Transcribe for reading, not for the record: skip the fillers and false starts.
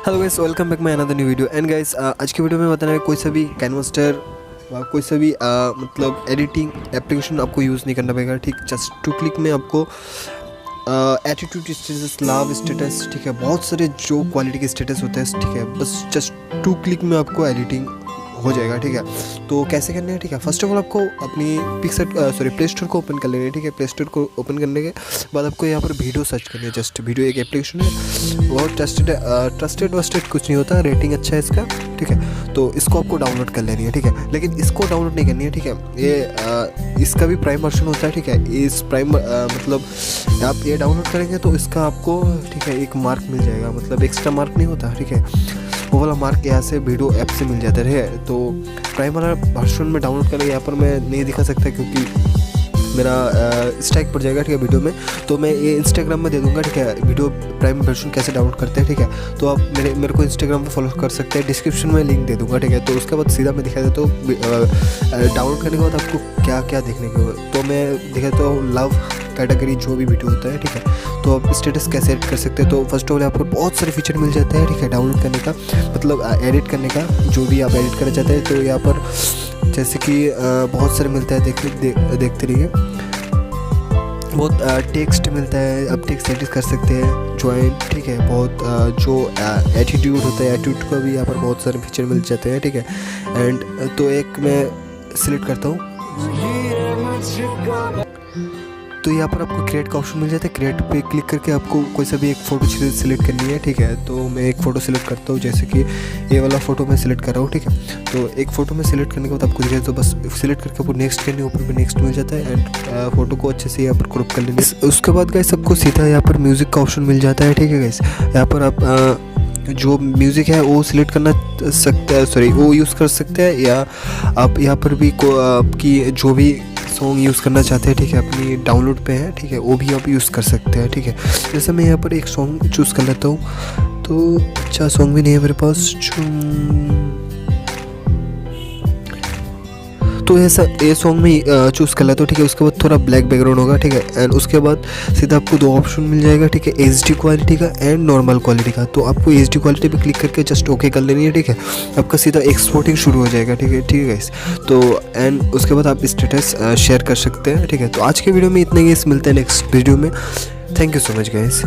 Hello guys, welcome back my another new video. And guys, आज की video में बताना है कोई सा भी कैनवास्टर कोई सा भी मतलब एडिटिंग एप्लीकेशन आपको यूज़ नहीं करना पड़ेगा। ठीक, जस्ट 2 क्लिक में आपको एटीट्यूड स्टेटस, लव स्टेटस, ठीक है, बहुत सारे जो क्वालिटी के स्टेटस होते हैं, ठीक है, बस जस्ट 2 क्लिक में आपको एडिटिंग हो जाएगा। ठीक है, तो कैसे करना है? ठीक है, फर्स्ट ऑफ ऑल आपको अपनी प्ले स्टोर को ओपन कर लेना है। ठीक है, प्ले स्टोर को ओपन करने के बाद आपको यहाँ पर वीडियो सर्च करनी है। जस्ट वीडियो एक एप्लीकेशन है, बहुत ट्रस्टेड वस्टेड कुछ नहीं होता, रेटिंग अच्छा है इसका। ठीक है, तो इसको आपको डाउनलोड कर लेनी है। ठीक है, लेकिन इसको डाउनलोड नहीं करनी है। ठीक है, ये इसका भी प्राइम वर्जन होता है। ठीक है, इस प्राइम मतलब आप ये डाउनलोड करेंगे तो इसका आपको, ठीक है, एक मार्क मिल जाएगा, मतलब एक्स्ट्रा मार्क नहीं होता। ठीक है, वो वाला मार्क यहाँ से वीडियो ऐप से मिल जाता है। तो प्राइम वाला वर्जन में डाउनलोड करें, यहाँ पर मैं नहीं दिखा सकता क्योंकि मेरा स्ट्राइक पड़ जाएगा। ठीक है, वीडियो में, तो मैं ये इंस्टाग्राम में दे दूंगा। ठीक है, वीडियो प्राइम वर्जन कैसे डाउनलोड करते हैं। ठीक है, तो आप मेरे को इंस्टाग्राम पे फॉलो कर सकते हैं, डिस्क्रिप्शन में लिंक दे दूंगा। ठीक है, तो उसके बाद सीधा मैं दिखा देता हूँ डाउनलोड करने के बाद आपको क्या क्या देखने को। तो मैं दिखाता हूँ लव कैटेगरी जो भी वीडियो होता है। ठीक है, तो आप स्टेटस कैसे एडिट कर सकते हैं। तो फर्स्ट ऑफ ऑल आपको बहुत सारे फीचर मिल जाते हैं। ठीक है, डाउनलोड करने का मतलब एडिट करने का, जो भी आप एडिट करना चाहते हैं। तो यहाँ पर जैसे कि बहुत सारे मिलता है, देखते रहिए। बहुत टेक्स्ट मिलता है, आप टेक्स्ट एडिट कर सकते हैं, जॉइंट। ठीक है, बहुत जो एटीट्यूड होता है, एटीट्यूड का भी यहाँ पर बहुत सारे फीचर मिल जाते हैं। ठीक है, एंड तो एक मैं सिलेक्ट करता हूँ, तो यहाँ पर आपको क्रिएट का ऑप्शन मिल जाता है। क्रिएट पे क्लिक करके आपको कोई सा भी एक फ़ोटो सिलेक्ट करनी है। ठीक है, तो मैं एक फ़ोटो सिलेक्ट करता हूँ, जैसे कि ये वाला फ़ोटो मैं सिलेक्ट कर रहा हूँ। ठीक है, तो एक फ़ोटो में सिलेक्ट करने के बाद आपको दिखाई, तो बस सिलेक्ट करके आपको नेक्स्ट करनी है, ऊपर पे नेक्स्ट मिल जाता है। एंड फोटो को अच्छे से यहाँ पर क्रॉप कर लेंगे। उसके बाद गाइस आपको सीधा यहाँ पर म्यूज़िक का ऑप्शन मिल जाता है। ठीक है गाइस, यहाँ पर आप जो म्यूज़िक है वो सिलेक्ट करना सकते हैं, वो यूज़ कर सकते हैं, या आप यहाँ पर भी आपकी जो भी सॉन्ग यूज़ करना चाहते हैं, ठीक है, अपनी डाउनलोड पे है। ठीक है, वो भी आप यूज़ कर सकते हैं। ठीक है, जैसे मैं यहाँ पर एक सॉन्ग चूज़ कर लेता हूँ, तो अच्छा सॉन्ग भी नहीं है मेरे पास, तो ऐसा ये सॉन्ग में चूज़ कर लेता हूँ। ठीक है, उसके बाद थोड़ा ब्लैक बैकग्राउंड होगा। ठीक है, एंड उसके बाद सीधा आपको 2 ऑप्शन मिल जाएगा। ठीक है, HD क्वालिटी का एंड नॉर्मल क्वालिटी का। तो आपको HD क्वालिटी पे क्लिक करके जस्ट ओके कर लेनी है। ठीक है, आपका सीधा एक्सपोर्टिंग शुरू हो जाएगा। ठीक है, ठीक है गाइस, तो एंड उसके बाद आप स्टेटस शेयर कर सकते हैं। ठीक है, तो आज के वीडियो में इतना ही, मिलते हैं नेक्स्ट वीडियो में। Thank you so much guys.